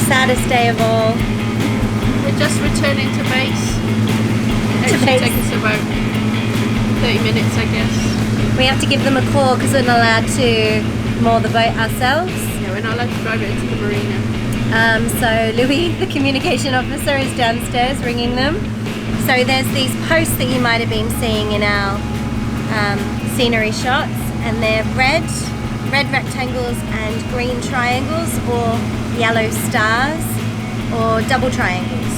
saddest day of all. We're just returning to base. It should take us about 30 minutes, I guess. We have to give them a call because we're not allowed to moor the boat ourselves. Yeah, we're not allowed to drive it into the marina. So Louis, the communication officer, is downstairs ringing them. So there's these posts that you might have been seeing in our scenery shots, and they're red rectangles and green triangles, or yellow stars, or double triangles.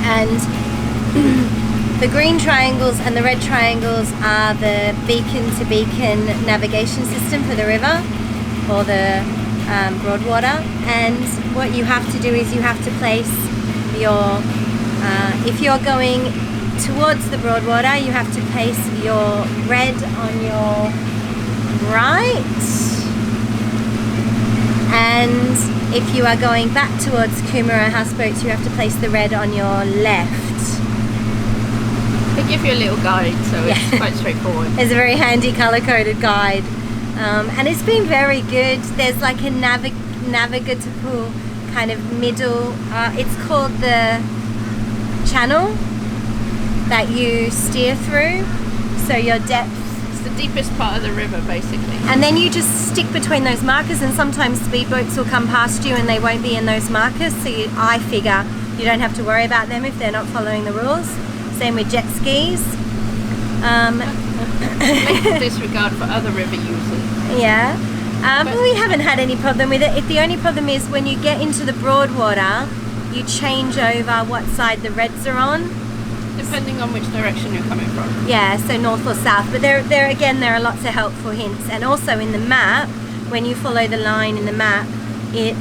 And the green triangles and the red triangles are the beacon-to-beacon navigation system for the river, or the Broadwater. And what you have to do is you have to place your, if you're going towards the Broadwater, you have to place your red on your right, and if you are going back towards Coomera Houseboats, you have to place the red on your left. They give you a little guide, so it's quite straightforward. It's a very handy colour-coded guide, and it's been very good. There's like a navigable kind of middle, it's called the channel that you steer through, so your depth, it's the deepest part of the river basically. and then you just stick between those markers, and sometimes speedboats will come past you and they won't be in those markers, so I figure you don't have to worry about them if they're not following the rules. Same with jet skis. Disregard for other river users. Yeah, but we haven't had any problem with it. The only problem is when you get into the Broadwater, you change over what side the reds are on. Depending on which direction you're coming from. Yeah, so north or south. But there are lots of helpful hints. And also in the map, when you follow the line in the map, it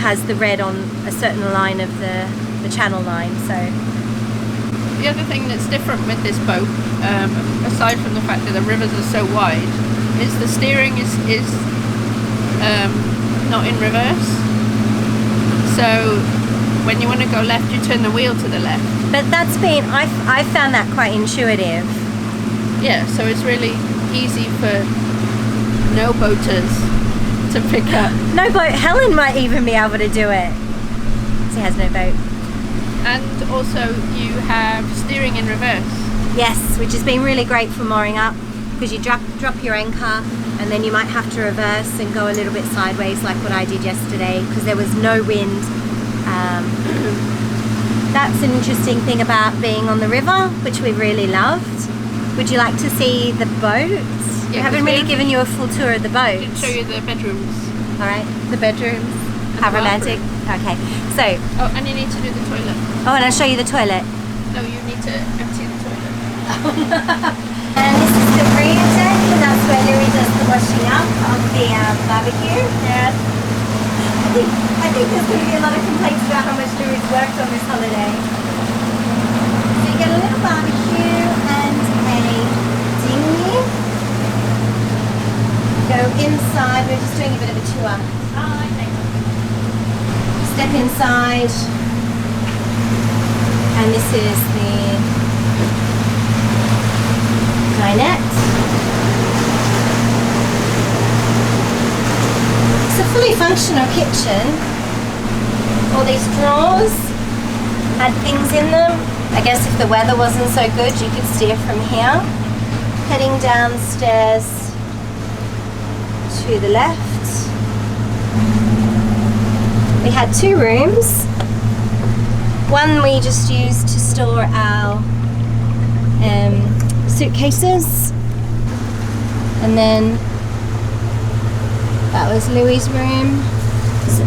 has the red on a certain line of the channel line. So the other thing that's different with this boat, aside from the fact that the rivers are so wide, is the steering is not in reverse. So when you want to go left, you turn the wheel to the left. But that's been, I found that quite intuitive. Yeah, so it's really easy for no boaters to pick up. No boat, Helen might even be able to do it. She has no boat. And also you have steering in reverse. Yes, which has been really great for mooring up, because you drop your anchor and then you might have to reverse and go a little bit sideways like what I did yesterday, because there was no wind. That's an interesting thing about being on the river, which we really loved. Would you like to see the boats? Yeah, we haven't really given you a full tour of the boat. I can show you the bedrooms. Alright, the bedrooms. How romantic. Okay, so. Oh, and you need to do the toilet. Oh, and I'll show you the toilet. No, you need to empty the toilet. And this is the rear deck, and that's where Louis does the washing up of the barbecue. Yeah. I think there's going to be a lot of complaints about how much Louis worked on this holiday. So you get a little barbecue and a dinghy. Go inside, we're just doing a bit of a tour. Oh, okay. Step inside, and this is the dinette. It's a fully functional kitchen. All these drawers had things in them. I guess if the weather wasn't so good, you could steer from here. Heading downstairs to the left. We had two rooms. One we just used to store our suitcases, and then that was Louis' room. This is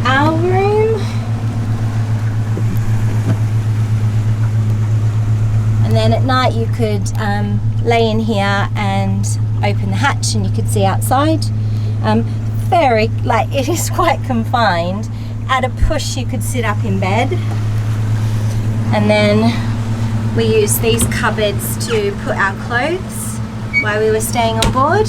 our room, and then at night you could lay in here and open the hatch and you could see outside. Very, like, it is quite confined. At a push you could sit up in bed, and then we used these cupboards to put our clothes while we were staying on board.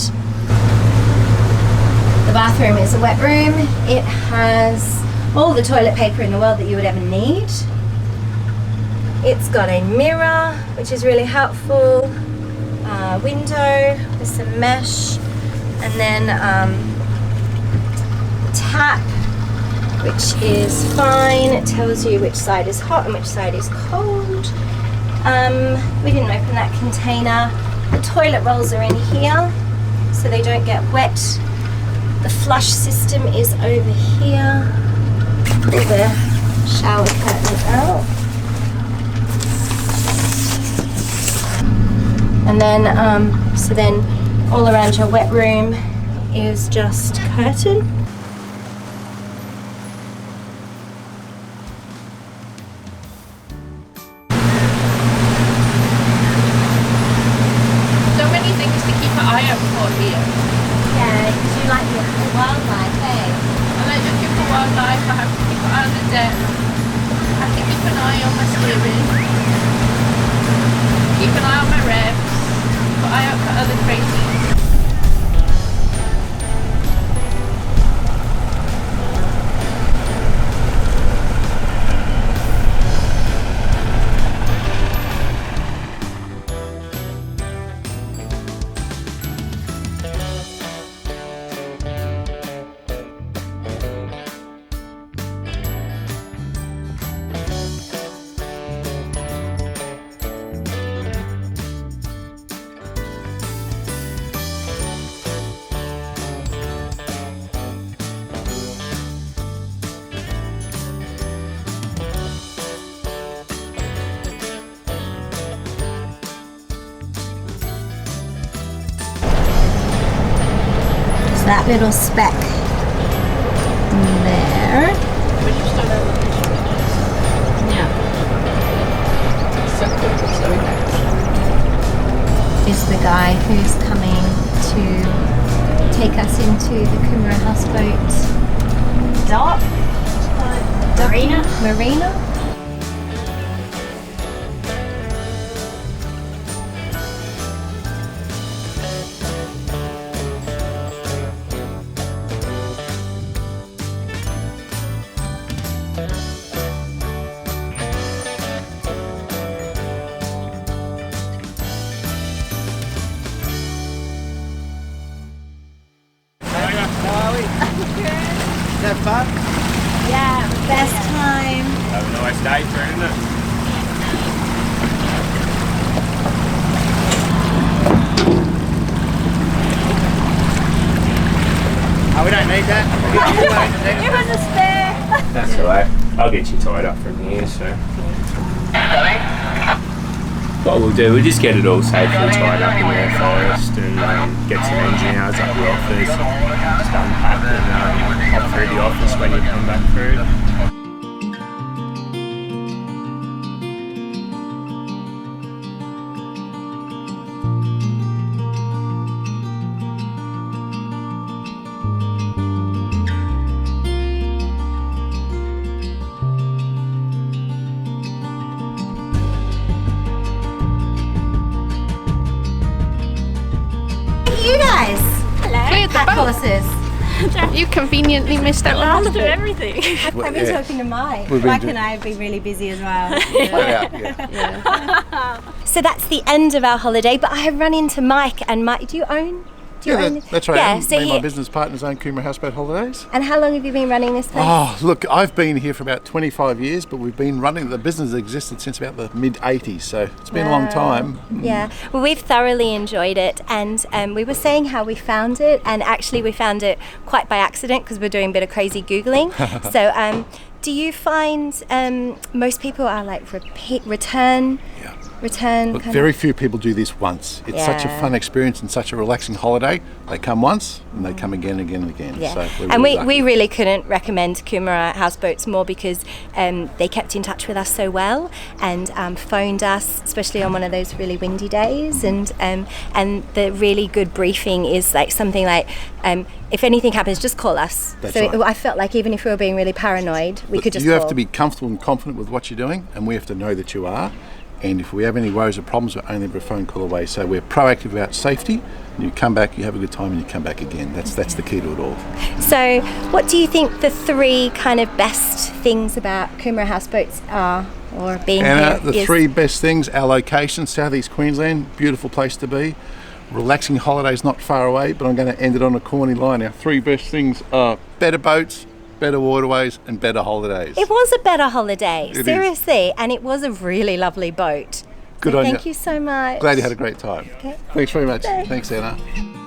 The bathroom is a wet room. It has all the toilet paper in the world that you would ever need. It's got a mirror, which is really helpful, window with some mesh, and then tap, which is fine. It tells you which side is hot and which side is cold. We didn't open that container. The toilet rolls are in here, so they don't get wet. The flush system is over here. Pull the shower curtain out. And then, so then all around your wet room is just curtain. So many things to keep an eye out for here. Yeah, because you like the wildlife, eh? I like looking for wildlife. I have to keep an eye on the deck. I have to keep an eye on my steering. Keep an eye on my revs. Keep an eye out for other crazies. That little speck there. When you start out with this, yeah. So quick, so nice. Is the guy who's coming to take us into the Coomera Houseboat dock? Marina? Have fun? Yeah, best time. Have a nice day, isn't it? Oh, we don't need that. It was a spare. That's alright. I'll get you tied up from here, so. What we'll do, we'll just get it all safely tied up in there first and get some engine hours up the office. Just unpack and hop through the office when you come back through. You guys. Cleared Hello. the Pack boat. horses. You conveniently missed out on After everything. I've been talking to Mike. We've been Mike doing- and I have been really busy as well. Yeah. So that's the end of our holiday, but I have run into Mike, and Mike, do you own? Do you Yeah, own? that's right. Yeah, so Me and my he, business partners own Coomera Houseboat Holidays. and how long have you been running this place? Oh, look, I've been here for about 25 years, but we've been running, the business existed since about the mid-80s, so it's been a long time. Yeah, well, we've thoroughly enjoyed it, and we were saying how we found it, and actually we found it quite by accident because we're doing a bit of crazy Googling. So do you find most people are like return Look, kind very few people do this once. It's such a Yeah. fun experience and such a relaxing holiday. They come once and they come again and again and again. Yeah, So we're and really we lucky. really couldn't recommend Coomera Houseboats more because they kept in touch with us so well and phoned us, especially on one of those really windy days. And the really good briefing is like something like, if anything happens, just call us. That's so right. I felt like even if we were being really paranoid, we could just You call. have to be comfortable and confident with what you're doing, and we have to know that you are. And if we have any worries or problems, we're only a phone call away. So we're proactive about safety. And you come back, you have a good time, and you come back again. That's the key to it all. So what do you think the three kind of best things about Coomera Houseboats are, or being And here the is? three best things: our location, southeast Queensland, beautiful place to be. relaxing holidays not far away, but I'm going to end it on a corny line. Our 3 best things are better boats, better waterways, and better holidays. It was a better holiday, It seriously, and it was a really lovely boat. Good So on you. thank you so much. Glad you had a great time. Okay. Thanks very much. Thanks, Anna.